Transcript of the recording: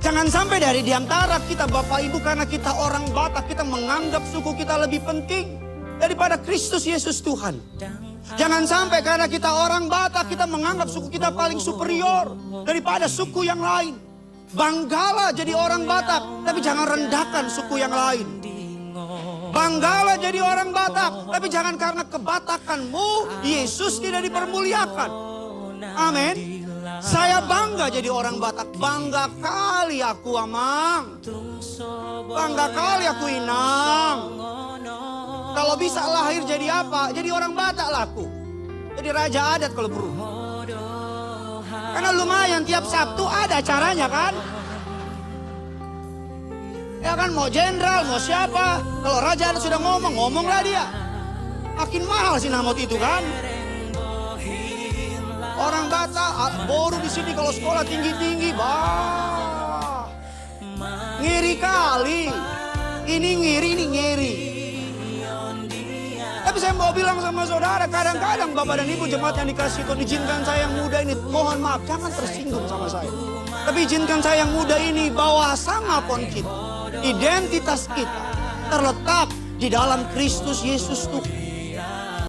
Jangan sampai dari diantara kita Bapak Ibu karena kita orang Batak, kita menganggap suku kita lebih penting daripada Kristus Yesus Tuhan. Jangan sampai karena kita orang Batak kita menganggap suku kita paling superior daripada suku yang lain. Banggalah jadi orang Batak, tapi jangan rendahkan suku yang lain. Banggalah jadi orang Batak, tapi jangan karena kebatakanmu Yesus tidak dipermuliakan. Amin. Saya bangga jadi orang Batak. Bangga kali aku Amang. Bangga kali aku Inang. Kalau bisa lahir jadi apa? Jadi orang Batak lah aku. Jadi raja adat kalau perlu. Karena lumayan tiap Sabtu ada acaranya kan. Ya kan mau jenderal, mau siapa. Kalau raja adat sudah ngomong, ngomonglah dia. Makin mahal sih namot itu kan. Orang Batak boru di sini kalau sekolah tinggi-tinggi, bah. Ngiri kali. Ini ngiri, ini ngiri. Tapi saya mau bilang sama saudara, kadang-kadang Bapak dan Ibu jemaat yang dikasih Tuhan, izinkan saya yang muda ini, mohon maaf, jangan tersinggung sama saya. Tapi izinkan saya yang muda ini bawa sangapon kita, identitas kita terletak di dalam Kristus Yesus Tuhan.